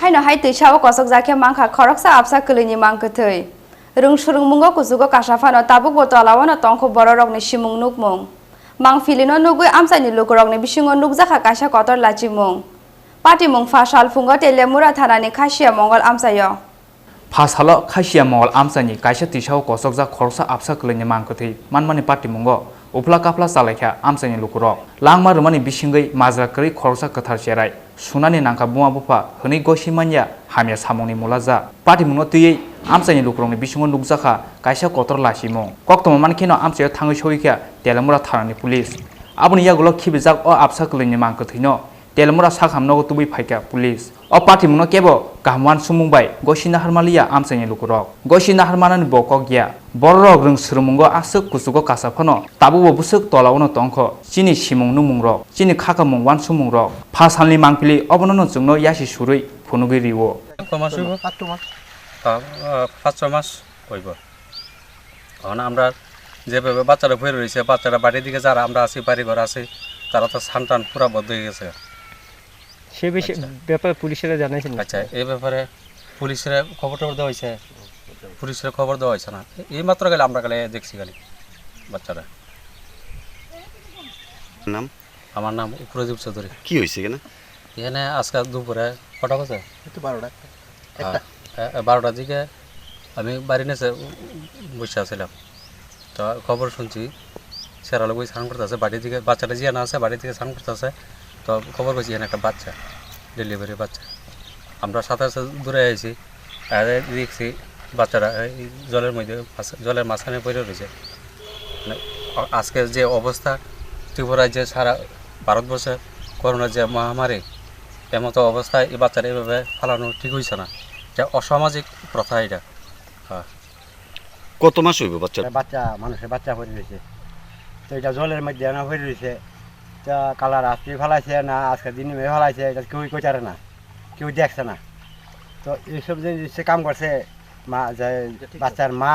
Amchaio hai Twisao Kochokjak mangkha khoroksa Absa Kwlwini mangkthei rungsrungmungo kusugo kasafano tabuk botalawana tongkho bororokni simung nukmung mangfilino nugui Amchaini lukurokni bisingo nukjakha kaisa kotor lachimung Patimung fasal fungo Teliamura thanani Khasiamangal Amchaio Fasalo Khasiamangal Amchaini kaisa Twisao Kochokjak khoroksa Absa Kwlwini mangkthei manmani Patimungo upla kapla salakha Amchaini lukurok langma rumani bisingei majrakri khoroksa kathar cherai sunani nangka buma bufa honi gosimanya hamya samongni mulaja Patimungno tui Amchaini lukurokni bisingo nukjakha kaisa kotor lasimung koktomo mankino Amchaio thangui soikha Teliamura thanani police aboni yagulo khibijak o Absa Kwlwini mangktheino Teliamura sakhamno tubui phaika police o Patimungno kebo kahman sumungbai gosina harmalia Amchaini lukurok gosina harmanani bokogya borok rung srumungo asuk kusugo kasafano tabubo busuk tolawno tongkho Chini simung numungrok Chini khakamung wan sumungrok phasalni mangpili obonono jungno yasi surui phunugui riwo কমাসুবো 5 মাস হইব এখন আমরা যেভাবে বাচ্চারা ফের রয়েছে বাচ্চারা বাড়ির দিকে যারা আমরা আছি বাড়ি ঘর আছি তারা তো সানটান পুরো বদ্ধ হয়ে গেছে সে ব্যাপারে পুলিশেরা জানাইছেন আচ্ছা এই ব্যাপারে পুলিশের খবর দেওয়া হয়েছে পুলিশের খবর দেওয়া হয়েছে না এই মাত্র গেলে আমরা গেলে দেখছি খালি বাচ্চারা নাম আমার নাম প্রদীপ চৌধুরী কি হয়েছে এখানে আজকে দুপুরে কটা বাজে 12টা 12টার দিকে আমি বাড়ি নিচে বসে আছিলাম তো খবর শুনছি সেরালো বই স্নান করতে আছে বাড়ির দিকে বাচ্চাটা জিয়া না আছে বাড়ির দিকে স্নান করতে আছে তো খবর পেয়েছি এখানে একটা বাচ্চা ডেলিভারি বাচ্চা আমরা সাথে সাথে দূরে আছি দেখছি বাচ্চারা জলের মধ্যে জলের মাঝখানে পড়ে রয়েছে মানে আজকের যে অবস্থা ত্রিপুরায় যে সারা ভারতবর্ষে করোনার যে মহামারী এমতো অবস্থায় এই বাচ্চারা এইভাবে ফালানো ঠিক হয়েছে না যে অসামাজিক প্রথা এটা কত মাস হইব বাচ্চা মানুষের বাচ্চা হয়ে রয়েছে তো এটা জলের মধ্যে না হয়ে রয়েছে তা কালার আজকে ফেলাইছে না আজকে দিনে ফেলাইছে এটা কেউই কইতারে না কেউ দেখছে না তো এইসব যে কাম করছে মা যে বাচ্চার মা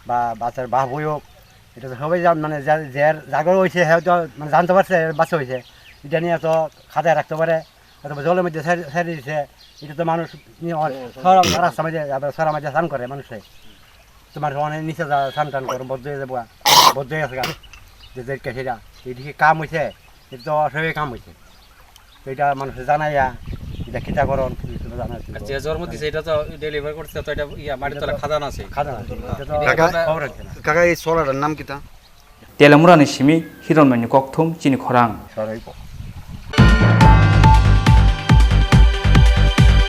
বা বাচ্চার বাপ বইক এটা তো সবাই মানে যার জাগর হয়েছে হয়তো মানে জানতে পারছে বাচ্চা হয়েছে এটা নিয়ে তো খাতায় রাখতে পারে অথবা জলের মধ্যে ছেড়ে দিয়েছে এটা তো মানুষ রাস্তার মধ্যে সারা মাঝে স্নান করে মানুষে তোমার অনেক নিচে স্নান টান করে বদ্ধ হয়ে যাবো বদ্ধ হয়ে গেছে যে সেটা এদিকে কাম হয়েছে এটা তো অসহায় কাম হয়েছে তো এটা মানুষ জানাইয়া এটা খিতাকরণ যে জন্ম দিছে এটা তো ডেলিভারি করছে তো এটা মাটির তলা খাদান আছে কাকা এই সোলার নাম কিতা Teliamura ni simi hironmani kokthum Chini Khorang